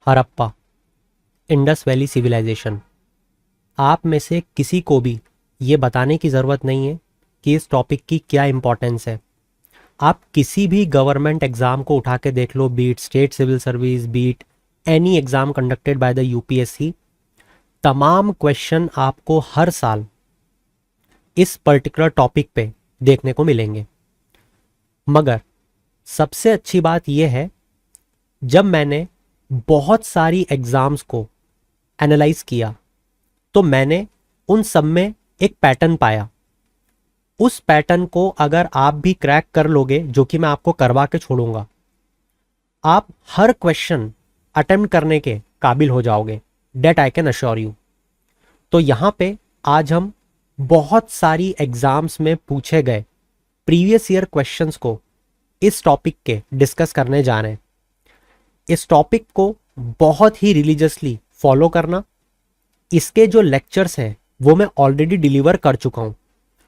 Harappa, Indus valley civilisation. आप में से किसी को भी ये बताने की ज़रूरत नहीं है कि इस टॉपिक की क्या इम्पोर्टेंस है। आप किसी भी गवर्नमेंट एग्ज़ाम को उठा के देख लो, be it state civil service, be it any exam conducted by the UPSC, तमाम क्वेश्चन आपको हर साल इस पर्टिकुलर टॉपिक पे देखने को मिलेंगे। मगर सबसे अच्छी बात यह है, जब मैंने बहुत सारी एग्ज़ाम्स को एनालाइज किया तो मैंने उन सब में एक पैटर्न पाया। उस पैटर्न को अगर आप भी क्रैक कर लोगे, जो कि मैं आपको करवा के छोड़ूंगा, आप हर क्वेश्चन अटेम्प्ट करने के काबिल हो जाओगे, that I can assure you. तो यहाँ पे आज हम बहुत सारी एग्जाम्स में पूछे गए प्रीवियस ईयर क्वेश्चंस को इस टॉपिक के डिस्कस करने जा रहे हैं। इस टॉपिक को बहुत ही रिलीजियसली फॉलो करना। इसके जो लेक्चर्स हैं वो मैं ऑलरेडी डिलीवर कर चुका हूँ।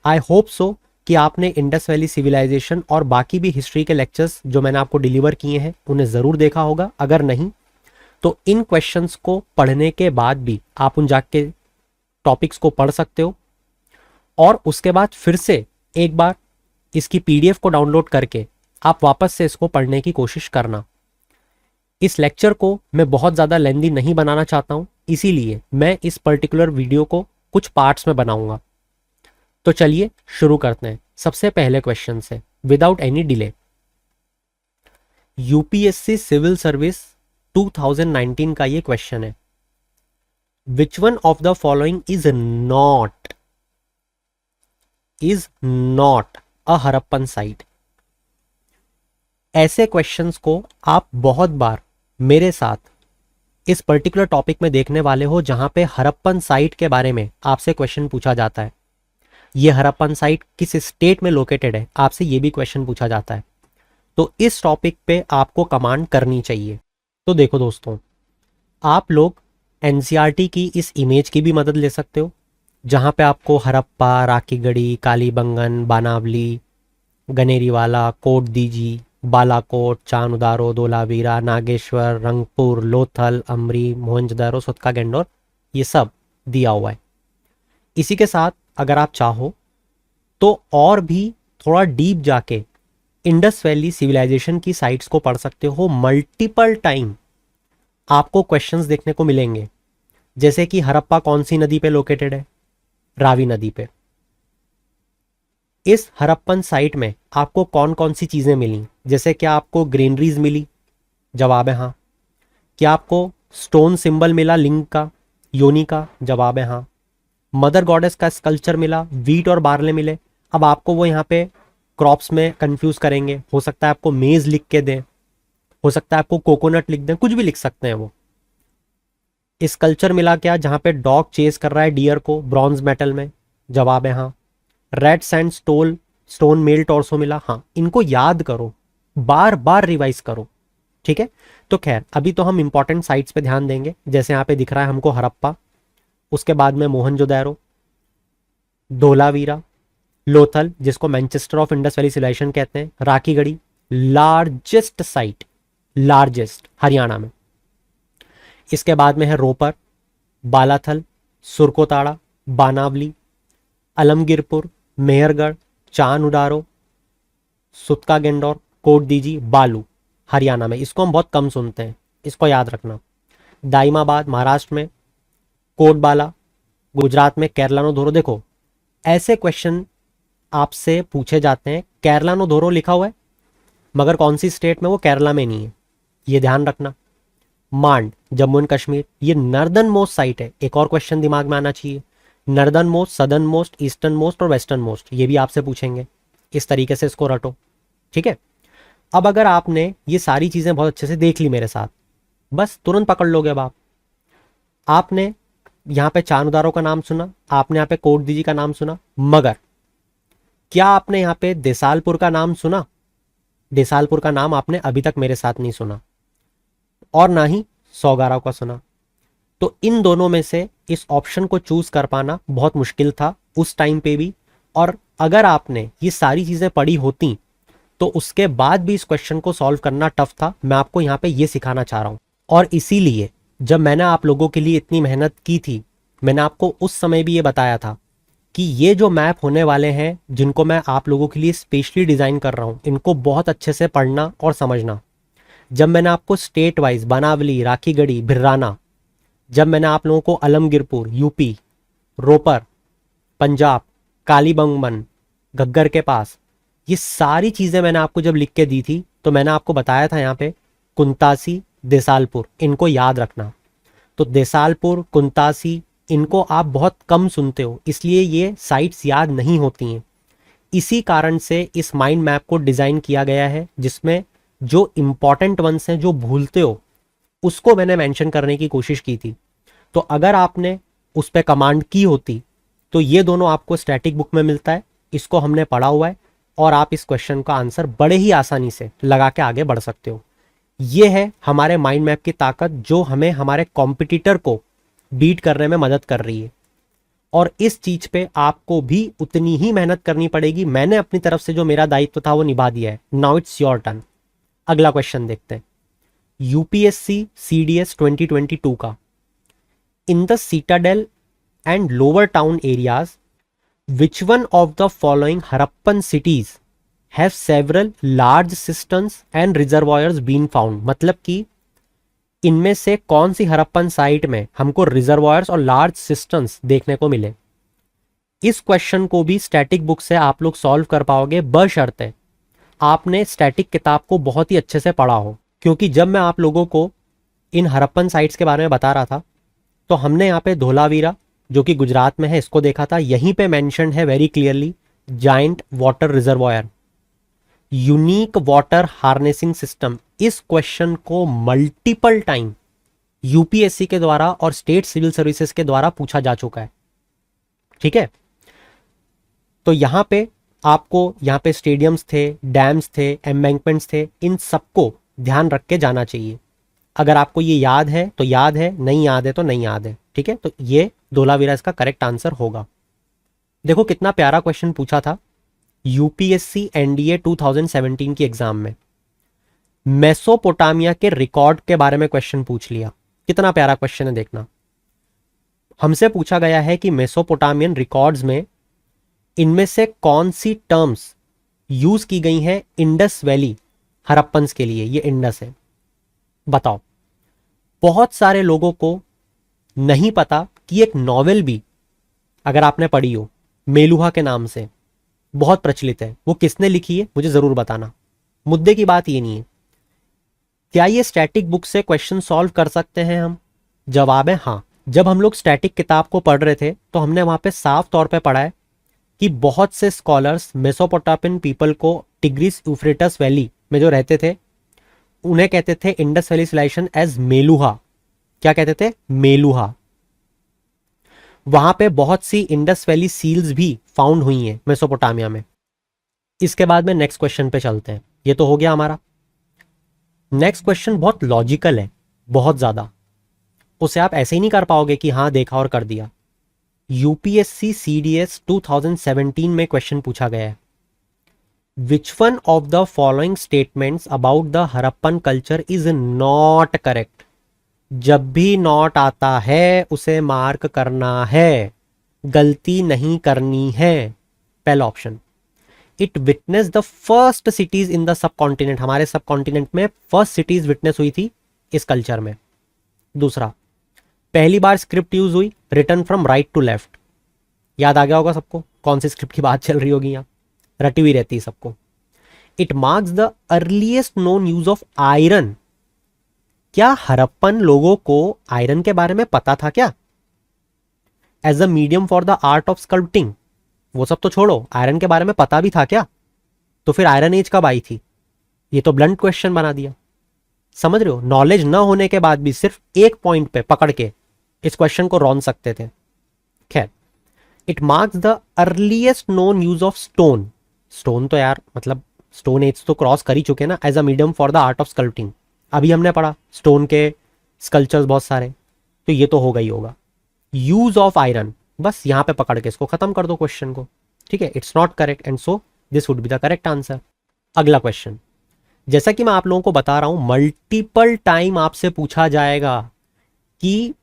आई होप सो कि आपने इंडस वैली सिविलाइजेशन और बाकी भी हिस्ट्री के लेक्चर्स जो मैंने आपको डिलीवर किए हैं उन्हें ज़रूर देखा होगा। अगर नहीं तो इन क्वेश्चंस को पढ़ने के बाद भी आप उन जाके टॉपिक्स को पढ़ सकते हो, और उसके बाद फिर से एक बार इसकी पीडीएफ को डाउनलोड करके आप वापस से इसको पढ़ने की कोशिश करना। इस लेक्चर को मैं बहुत ज़्यादा लेंदी नहीं बनाना चाहता हूँ, इसीलिए मैं इस पर्टिकुलर वीडियो को कुछ पार्ट्स में बनाऊंगा। तो चलिए शुरू करते हैं सबसे पहले क्वेश्चन से, without any delay. UPSC civil service 2019 का ये क्वेश्चन है, which one of the following is not a Harappan site. ऐसे क्वेश्चंस को आप बहुत बार मेरे साथ इस पर्टिकुलर टॉपिक में देखने वाले हो, जहां पे हड़प्पन साइट के बारे में आपसे क्वेश्चन पूछा जाता है। ये हड़प्पन साइट किस स्टेट में लोकेटेड है, आपसे ये भी क्वेश्चन पूछा जाता है। तो इस टॉपिक पे आपको कमांड करनी चाहिए। तो देखो दोस्तों, आप लोग एनसीईआरटी की इस इमेज की भी मदद ले सकते हो, जहां पे आपको हड़प्पा, राखीगढ़ी, कालीबंगन, बानावली, गनेरीवाला, कोट दीजी, बालाकोट, चांद-उदारो, धोलावीरा, नागेश्वर, रंगपुर, लोथल, अमरी, मोहनजोदड़ो, सुतका गेंडोर, ये सब दिया हुआ है। इसी के साथ अगर आप चाहो तो और भी थोड़ा डीप जाके इंडस वैली सिविलाइजेशन की साइट्स को पढ़ सकते हो। मल्टीपल टाइम आपको क्वेश्चंस देखने को मिलेंगे, जैसे कि हड़प्पा कौन सी नदी पे लोकेटेड है, रावी नदी पे। इस हड़प्पन साइट में आपको कौन कौन सी चीजें मिली, जैसे क्या आपको ग्रीनरीज मिली, जवाब है हाँ। क्या आपको स्टोन सिंबल मिला लिंग का, योनि का, जवाब है हाँ। मदर गॉडेस का स्कल्पचर मिला, वीट और बार्ले मिले। अब आपको वो यहाँ पे क्रॉप्स में कंफ्यूज करेंगे, हो सकता है आपको मेज लिख के दें, हो सकता है आपको कोकोनट लिख दें, कुछ भी लिख सकते हैं वो। स्कल्पचर मिला क्या, जहां पे डॉग चेस कर रहा है डियर को, ब्रॉन्ज मेटल में, जवाब है हाँ। Red sand stone male torso मिला, हाँ। इनको याद करो, बार बार रिवाइज करो, ठीक है। तो खैर अभी तो हम इंपॉर्टेंट साइट्स पे ध्यान देंगे, जैसे यहाँ पे दिख रहा है हमको हड़प्पा, उसके बाद में मोहनजोदड़ो, धोलावीरा, लोथल जिसको Manchester of Indus valley civilization कहते हैं, Rakhigarhi largest site, largest Haryana में। इसके बाद में है रोपर, बालाथल, सुरकोताड़ा, बानावली, अलमगीरपुर, मेहरगढ़, चांद-उदारो, सुतका गेंडोर, कोट दीजी, बालू हरियाणा में। इसको हम बहुत कम सुनते हैं, इसको याद रखना। दाइमाबाद महाराष्ट्र में, कोटबाला गुजरात में, केरलानो धोरो। देखो ऐसे क्वेश्चन आपसे पूछे जाते हैं, केरलानो धोरो लिखा हुआ है मगर कौन सी स्टेट में, वो केरला में नहीं है, ये ध्यान रखना। मांड जम्मू एंड कश्मीर, ये नॉर्दर्न मोस्ट साइट है। एक और क्वेश्चन दिमाग में आना चाहिए, northern most, southern most, eastern most और वेस्टर्न मोस्ट, ये भी आपसे पूछेंगे। इस तरीके से इसको रटो, ठीक है। अब अगर आपने ये सारी चीजें बहुत अच्छे से देख ली मेरे साथ, बस तुरंत पकड़ लोगे। अब आपने यहाँ पे चांद-उदारो का नाम सुना, आपने यहाँ पे कोट दीजी का नाम सुना, मगर क्या आपने यहाँ पे देसालपुर का नाम सुना? देसालपुर का नाम आपने अभी तक मेरे साथ नहीं सुना, और ना ही सौगाराव का सुना। तो इन दोनों में से इस ऑप्शन को चूज कर पाना बहुत मुश्किल था उस टाइम पे भी, और अगर आपने ये सारी चीजें पढ़ी होती तो उसके बाद भी इस क्वेश्चन को सॉल्व करना टफ था। मैं आपको यहाँ पे ये सिखाना चाह रहा हूँ। और इसीलिए जब मैंने आप लोगों के लिए इतनी मेहनत की थी, मैंने आपको उस समय भी ये बताया था कि ये जो मैप होने वाले हैं जिनको मैं आप लोगों के लिए स्पेशली डिज़ाइन कर रहा हूँ, इनको बहुत अच्छे से पढ़ना और समझना। जब मैंने आपको स्टेट वाइज बनावली, राखीगढ़ी, भिर्राना, जब मैंने आप लोगों को अलमगिरपुर यूपी, रोपर पंजाब, कालीबंगन घग्गर के पास, ये सारी चीज़ें मैंने आपको जब लिख के दी थी तो मैंने आपको बताया था यहाँ पे कुंतासी, देसालपुर, इनको याद रखना। तो देसालपुर, कुंतासी, इनको आप बहुत कम सुनते हो, इसलिए ये साइट्स याद नहीं होती हैं। इसी कारण से इस माइंड मैप को डिज़ाइन किया गया है जिसमें जो इंपॉर्टेंट वंस हैं, जो भूलते हो, उसको मैंने मेंशन करने की कोशिश की थी। तो अगर आपने उस पर कमांड की होती तो ये दोनों आपको स्टैटिक बुक में मिलता है, इसको हमने पढ़ा हुआ है और आप इस क्वेश्चन का आंसर बड़े ही आसानी से लगा के आगे बढ़ सकते हो। ये है हमारे माइंड मैप की ताकत जो हमें हमारे कॉम्पिटिटर को बीट करने में मदद कर रही है। और इस चीज पे आपको भी उतनी ही मेहनत करनी पड़ेगी। मैंने अपनी तरफ से जो मेरा दायित्व था वो निभा दिया है। Now it's your turn. अगला क्वेश्चन देखते हैं, यूपीएससी सीडीएस 2022 का। In the citadel and lower town areas which one of the following Harappan cities have several large systems and reservoirs been found. मतलब कि इनमें से कौन सी हरप्पन साइट में हमको रिजर्वायर्स और लार्ज सिस्टम्स देखने को मिले। इस क्वेश्चन को भी स्टैटिक बुक से आप लोग सॉल्व कर पाओगे बशर्ते आपने स्टैटिक किताब को बहुत ही अच्छे से पढ़ा हो। क्योंकि जब मैं आप लोगों को इन हरप्पन साइट्स के बारे में बता रहा था तो हमने यहाँ पे धोलावीरा जो कि गुजरात में है इसको देखा था। यहीं पे मेंशन है very clearly giant water reservoir, unique water harnessing system. इस क्वेश्चन को मल्टीपल टाइम यूपीएससी के द्वारा और स्टेट सिविल सर्विसेज के द्वारा पूछा जा चुका है। ठीक है, तो यहां पे आपको यहाँ पे स्टेडियम्स थे, डैम्स थे, एम्बैंकमेंट्स थे, इन सबको ध्यान रख के जाना चाहिए। अगर आपको ये याद है तो याद है, नहीं याद है तो नहीं याद है। ठीक है, तो ये धोलावीरा इसका करेक्ट आंसर होगा। देखो कितना प्यारा क्वेश्चन पूछा था यूपीएससी एनडीए 2017 की एग्जाम में। मेसोपोटामिया के रिकॉर्ड के बारे में क्वेश्चन पूछ लिया। कितना प्यारा क्वेश्चन है, देखना। हमसे पूछा गया है कि मेसोपोटामियन रिकॉर्ड्स में इनमें से कौन सी टर्म्स यूज की गई हैं इंडस वैली हरप्पन्स के लिए। ये इंडस है, बताओ। बहुत सारे लोगों को नहीं पता कि एक नॉवेल भी अगर आपने पढ़ी हो मेलुहा के नाम से, बहुत प्रचलित है। वो किसने लिखी है मुझे जरूर बताना। मुद्दे की बात ये नहीं है। क्या ये स्टैटिक बुक से क्वेश्चन सॉल्व कर सकते हैं हम? जवाब है हाँ। जब हम लोग स्टैटिक किताब को पढ़ रहे थे तो हमने वहां पे साफ तौर पे पढ़ा है कि बहुत से स्कॉलर्स मेसोपोटामियन पीपल को टिग्रिस यूफ्रेटस वैली में जो रहते थे उन्हें कहते थे Indus valley civilization as Meluhha. क्या कहते थे? मेलुहा। वहां पे बहुत सी इंडस वैली सील्स भी फाउंड हुई हैं मेसोपोटामिया में। इसके बाद में नेक्स्ट क्वेश्चन पे चलते हैं। ये तो हो गया हमारा। नेक्स्ट क्वेश्चन बहुत लॉजिकल है, बहुत ज्यादा। उसे आप ऐसे ही नहीं कर पाओगे कि हाँ देखा और कर दिया। यूपीएससी सीडीएस 2017 में क्वेश्चन पूछा गया है, which one of the following statements about the Harappan culture is not correct. जब भी नॉट आता है उसे मार्क करना है, गलती नहीं करनी है। पहला option, it witness the first cities in the sub continent. हमारे सब कॉन्टिनेंट में फर्स्ट सिटीज विटनेस हुई थी इस कल्चर में। दूसरा, पहली बार स्क्रिप्ट यूज हुई written from right to left. याद आ गया होगा सबको कौन सी स्क्रिप्ट की बात चल रही होगी, यहाँ रटी हुई रहती है सबको। It marks the earliest known use of iron. क्या हरप्पन लोगों को आयरन के बारे में पता था क्या? As a medium for the art of sculpting. वो सब तो छोड़ो, आयरन के बारे में पता भी था क्या? तो फिर आयरन एज कब आई थी? ये तो ब्लंट क्वेश्चन बना दिया। समझ रहे हो? नॉलेज ना होने के बाद भी सिर्फ एक पॉइंट पे पकड़ के इस क्वेश्चन को रौन सकते थे। खैर, it marks the earliest known use of stone. Stone तो यार मतलब स्टोन एज तो क्रॉस कर ही चुके ना। As a medium for the art of sculpting अभी हमने पढ़ा, स्टोन के स्कल्पचर्स बहुत सारे, तो ये तो होगा ही होगा। यूज ऑफ आयरन, बस यहां पे पकड़ के इसको खत्म कर दो क्वेश्चन को। ठीक है, it's not correct and so this would be the correct answer. अगला क्वेश्चन, जैसा कि मैं आप लोगों को बता रहा हूं, मल्टीपल टाइम आपसे पूछा जाएगा कि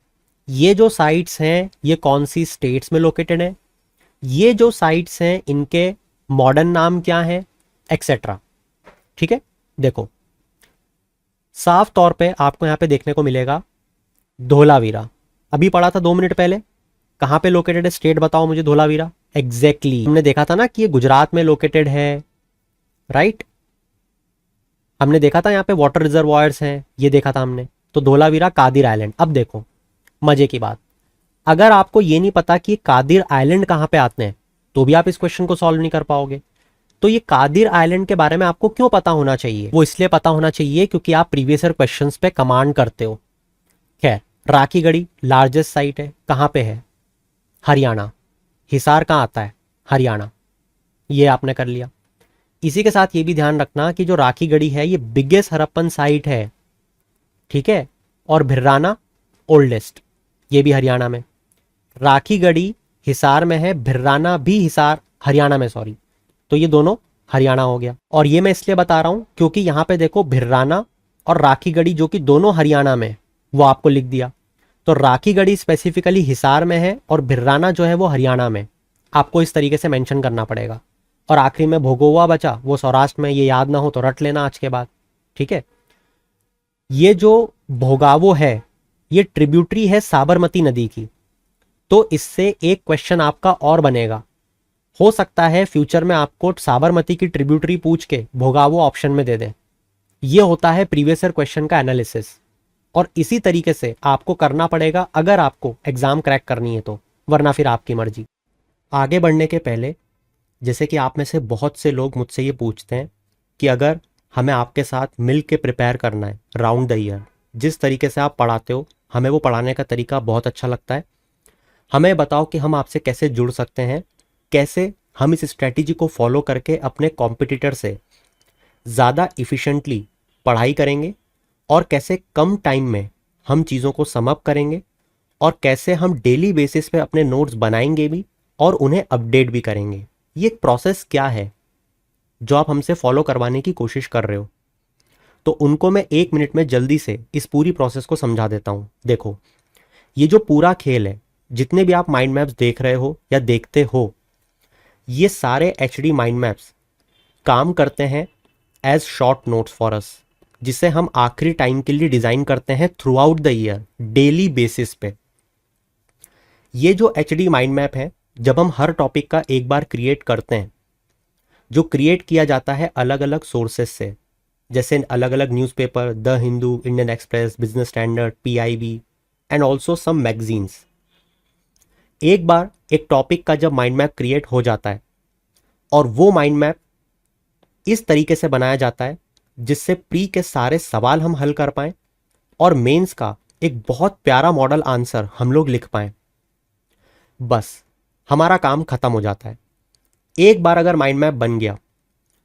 ये जो साइट्स हैं ये कौन सी स्टेट्स में लोकेटेड है, ये जो साइट्स हैं इनके मॉडर्न नाम क्या है, एक्सेट्रा। ठीक है, देखो साफ तौर पे आपको यहां पे देखने को मिलेगा धोलावीरा, अभी पढ़ा था 2 मिनट पहले, कहां पे लोकेटेड है, स्टेट बताओ मुझे धोलावीरा। एग्जैक्टली हमने देखा था ना कि ये गुजरात में लोकेटेड है, राइट। हमने देखा था यहाँ पे वाटर रिजर्वॉयर्स हैं, ये देखा था हमने। तो धोलावीरा कादिर आइलैंड। अब देखो मजे की बात, अगर आपको ये नहीं पता कि कादिर आइलैंड कहां पे आते हैं तो भी आप इस क्वेश्चन को सॉल्व नहीं कर पाओगे। तो ये कादिर आइलैंड के बारे में आपको क्यों पता होना चाहिए? वो इसलिए पता होना चाहिए क्योंकि आप प्रीवियस ईयर क्वेश्चंस पे कमांड करते हो। खैर, राखीगढ़ी लार्जेस्ट साइट है, कहां पे है, हरियाणा। हिसार कहां आता है, हरियाणा। ये आपने कर लिया। इसी के साथ ये भी ध्यान रखना कि जो राखीगढ़ी है ये बिगेस्ट हड़प्पन साइट है, ठीक है। और भिर्राना ओल्डेस्ट, ये भी हरियाणा में। राखीगढ़ी हिसार में है, भिर्राना भी हिसार हरियाणा में, सॉरी। तो ये दोनों हरियाणा हो गया। और ये मैं इसलिए बता रहा हूं क्योंकि यहां पे देखो भिर्राना और राखीगढ़ी जो कि दोनों हरियाणा में, वो आपको लिख दिया। तो राखीगढ़ी स्पेसिफिकली हिसार में है और भिर्राना जो है वो हरियाणा में, आपको इस तरीके से मेंशन करना पड़ेगा। और आखिरी में भोगोवा बचा, वो सौराष्ट्र में, ये याद ना हो तो रट लेना आज के बाद, ठीक है। ये जो भोगावो है ये ट्रिब्यूटरी है साबरमती नदी की। तो इससे एक क्वेश्चन आपका और बनेगा, हो सकता है फ्यूचर में आपको साबरमती की ट्रिब्यूटरी पूछ के भोगावो ऑप्शन में दे दें। ये होता है प्रीवियस ईयर क्वेश्चन का एनालिसिस। और इसी तरीके से आपको करना पड़ेगा अगर आपको एग्जाम क्रैक करनी है तो, वरना फिर आपकी मर्जी। आगे बढ़ने के पहले, जैसे कि आप में से बहुत से लोग मुझसे ये पूछते हैं कि अगर हमें आपके साथ मिल के प्रिपेयर करना है राउंड द ईयर, जिस तरीके से आप पढ़ाते हो हमें वो पढ़ाने का तरीका बहुत अच्छा लगता है, हमें बताओ कि हम आपसे कैसे जुड़ सकते हैं, कैसे हम इस स्ट्रैटेजी को फॉलो करके अपने कॉम्पिटिटर से ज़्यादा इफ़िशेंटली पढ़ाई करेंगे, और कैसे कम टाइम में हम चीज़ों को सम अप करेंगे, और कैसे हम डेली बेसिस पे अपने नोट्स बनाएंगे भी और उन्हें अपडेट भी करेंगे। ये एक प्रोसेस क्या है जो आप हमसे फॉलो करवाने की कोशिश कर रहे हो, तो उनको मैं 1 मिनट में जल्दी से इस पूरी प्रोसेस को समझा देता हूँ। देखो, ये जो पूरा खेल है, जितने भी आप माइंड मैप्स देख रहे हो या देखते हो, ये सारे एचडी माइंड मैप्स काम करते हैं as short notes for us, जिसे हम आखिरी टाइम के लिए डिजाइन करते हैं throughout the year daily basis पे। ये जो एचडी माइंड मैप है, जब हम हर टॉपिक का एक बार क्रिएट करते हैं, जो क्रिएट किया जाता है अलग अलग सोर्सेस से, जैसे अलग अलग newspaper, the Hindu, Indian Express, Business Standard, PIB and also some magazines. एक बार एक टॉपिक का जब माइंड मैप क्रिएट हो जाता है और वो माइंड मैप इस तरीके से बनाया जाता है जिससे प्री के सारे सवाल हम हल कर पाएं और मेंस का एक बहुत प्यारा मॉडल आंसर हम लोग लिख पाएं, बस हमारा काम खत्म हो जाता है। एक बार अगर माइंड मैप बन गया,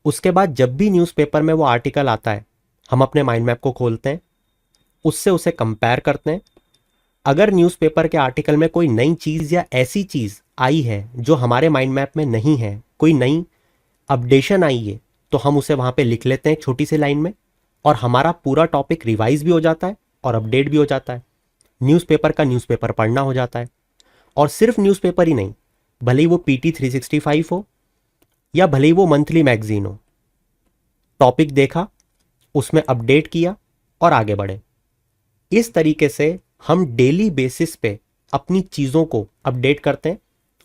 उसके बाद जब भी न्यूज़पेपर में वो आर्टिकल आता है, हम अपने माइंड मैप को खोलते हैं, उससे उसे कंपेयर करते हैं। अगर न्यूज़पेपर के आर्टिकल में कोई नई चीज़ या ऐसी चीज़ आई है जो हमारे माइंड मैप में नहीं है, कोई नई अपडेशन आई है, तो हम उसे वहाँ पे लिख लेते हैं एक छोटी सी लाइन में, और हमारा पूरा टॉपिक रिवाइज भी हो जाता है और अपडेट भी हो जाता है। न्यूज़पेपर का न्यूज़पेपर पढ़ना हो जाता है। और सिर्फ न्यूज़पेपर ही नहीं, भले ही वो PT 365 हो या भले ही वो मंथली मैगजीन हो, टॉपिक देखा, उसमें अपडेट किया और आगे बढ़े। इस तरीके से हम डेली बेसिस पे अपनी चीज़ों को अपडेट करते हैं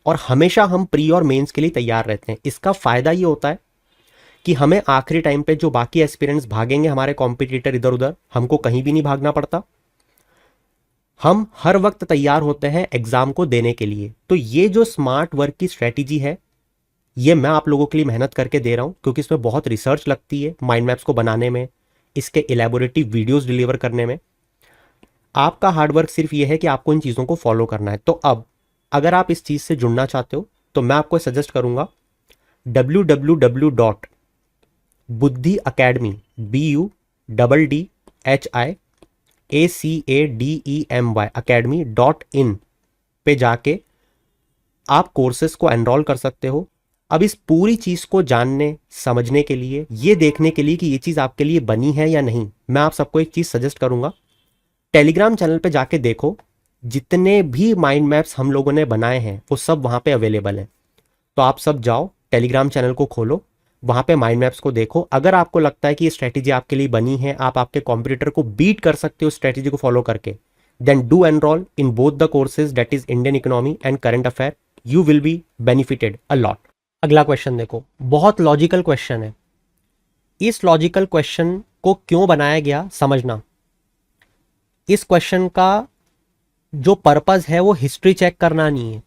और हमेशा हम प्री और मेंस के लिए तैयार रहते हैं। इसका फ़ायदा ये होता है कि हमें आखिरी टाइम पे जो बाकी एस्पिरेंट्स भागेंगे, हमारे कॉम्पिटिटर इधर उधर, हमको कहीं भी नहीं भागना पड़ता। हम हर वक्त तैयार होते हैं एग्जाम को देने के लिए। तो ये जो स्मार्ट वर्क की स्ट्रेटेजी है, ये मैं आप लोगों के लिए मेहनत करके दे रहा हूं, क्योंकि इसमें बहुत रिसर्च लगती है माइंड मैप्स को बनाने में, इसके इलेबोरेटिव वीडियोस डिलीवर करने में। आपका हार्डवर्क सिर्फ ये है कि आपको इन चीज़ों को फॉलो करना है। तो अब अगर आप इस चीज़ से जुड़ना चाहते हो तो मैं आपको सजेस्ट करूंगा www.buddhiacademy BUDDHIACADEMY academy.in पे जाके आप कोर्सेस को एनरोल कर सकते हो। अब इस पूरी चीज को जानने समझने के लिए, ये देखने के लिए कि ये चीज आपके लिए बनी है या नहीं, मैं आप सबको एक चीज सजेस्ट करूंगा, टेलीग्राम चैनल पे जाके देखो, जितने भी माइंड मैप्स हम लोगों ने बनाए हैं वो सब वहां पे अवेलेबल है। तो आप सब जाओ, टेलीग्राम चैनल को खोलो, वहां पे माइंड मैप्स को देखो। अगर आपको लगता है कि ये स्ट्रेटेजी आपके लिए बनी है, आप आपके कॉम्पिटिटर को बीट कर सकते हो स्ट्रेटेजी को फॉलो करके, then do enroll in both the courses, that is Indian economy and current affair. You will be benefited a lot. अगला क्वेश्चन देखो, बहुत लॉजिकल क्वेश्चन है। इस लॉजिकल क्वेश्चन को क्यों बनाया गया समझना। इस क्वेश्चन का जो पर्पस है वो हिस्ट्री चेक करना नहीं है।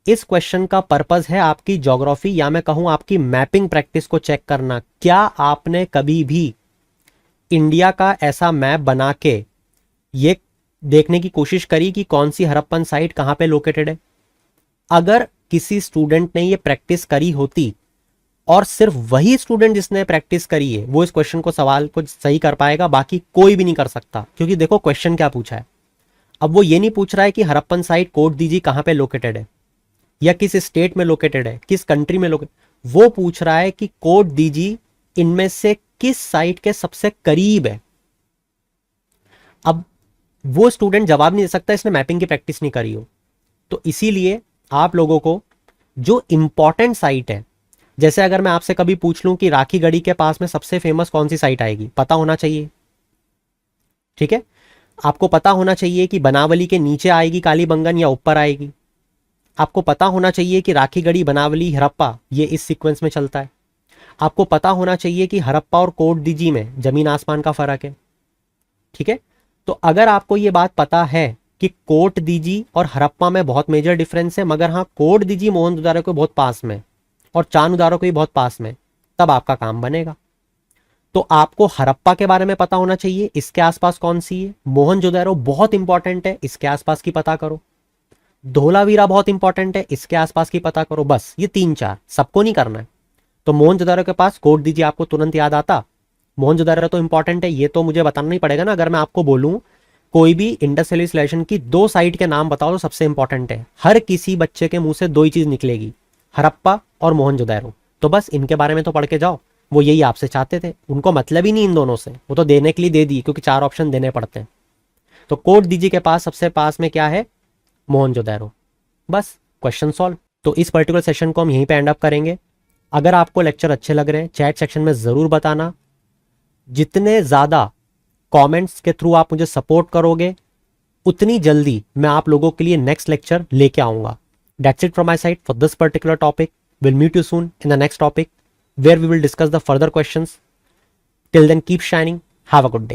इस क्वेश्चन का पर्पस है आपकी ज्योग्राफी या मैं कहूं आपकी मैपिंग प्रैक्टिस को चेक करना। क्या आपने कभी भी इंडिया का ऐसा मैप बना के ये देखने की कोशिश करी कि कौन सी हड़प्पन साइट कहां पे लोकेटेड है? अगर किसी स्टूडेंट ने ये प्रैक्टिस करी होती, और सिर्फ वही स्टूडेंट जिसने प्रैक्टिस करी है वो इस क्वेश्चन को सवाल को सही कर पाएगा, बाकी कोई भी नहीं कर सकता। क्योंकि देखो क्वेश्चन क्या पूछा है, अब वो ये नहीं पूछ रहा है कि हड़प्पन साइट कोट दीजिए कहां पे लोकेटेड है, या किस स्टेट में लोकेटेड है, किस कंट्री में लोकेटेड। वो पूछ रहा है कि कोड दीजिए इनमें से किस साइट के सबसे करीब है। अब वो स्टूडेंट जवाब नहीं दे सकता, इसने मैपिंग की प्रैक्टिस नहीं करी हो। तो इसीलिए आप लोगों को जो इंपॉर्टेंट साइट है, जैसे अगर मैं आपसे कभी पूछ लूं कि राखी गढ़ी के पास में सबसे फेमस कौन सी साइट आएगी, पता होना चाहिए। ठीक है, आपको पता होना चाहिए कि बनावली के नीचे आएगी कालीबंगन या ऊपर आएगी। आपको पता होना चाहिए कि राखी गढ़ी, बनावली, हड़प्पा ये इस सीक्वेंस में चलता है। आपको पता होना चाहिए कि हड़प्पा और कोट दीजी में जमीन आसमान का फर्क है। ठीक है, तो अगर आपको ये बात पता है कि कोट दीजी और हड़प्पा में बहुत मेजर डिफरेंस है, मगर हाँ कोट दीजी मोहनजोदारो के बहुत पास में और चांदुदारो के भी बहुत पास में, तब आपका काम बनेगा। तो आपको हड़प्पा के बारे में पता होना चाहिए, इसके आसपास कौन सी है। मोहनजोदारो बहुत इंपॉर्टेंट है, इसके आसपास की पता करो। धोलावीरा बहुत इंपॉर्टेंट है, इसके आसपास की पता करो। बस ये 3-4, सबको नहीं करना है। तो मोहनजोदारो के पास कोड दीजिए, आपको तुरंत याद आता। मोहनजोदारो तो इंपॉर्टेंट है, ये तो मुझे बताना नहीं पड़ेगा ना। अगर मैं आपको बोलूं कोई भी इंडस वैली सिविलाइजेशन की 2 साइट के नाम बताओ तो सबसे इंपॉर्टेंट है, हर किसी बच्चे के मुंह से 2 ही चीज निकलेगी, हड़प्पा और मोहनजोदारो। तो बस इनके बारे में तो पढ़ के जाओ। वो यही आपसे चाहते थे, उनको मतलब ही नहीं इन दोनों से, वो तो देने के लिए दे दी क्योंकि 4 ऑप्शन देने पड़ते हैं। तो कोड दीजिए के पास सबसे पास में क्या है, मोहनजोदारो। बस क्वेश्चन सॉल्व। तो इस पर्टिकुलर सेशन को हम यहीं पे एंड अप करेंगे। अगर आपको लेक्चर अच्छे लग रहे हैं चैट सेक्शन में जरूर बताना। जितने ज्यादा कमेंट्स के थ्रू आप मुझे सपोर्ट करोगे, उतनी जल्दी मैं आप लोगों के लिए नेक्स्ट लेक्चर लेके आऊंगा। That's it from my side for this particular topic. Will meet you soon in the next topic where we will discuss the further questions. Till then keep shining, have a good day.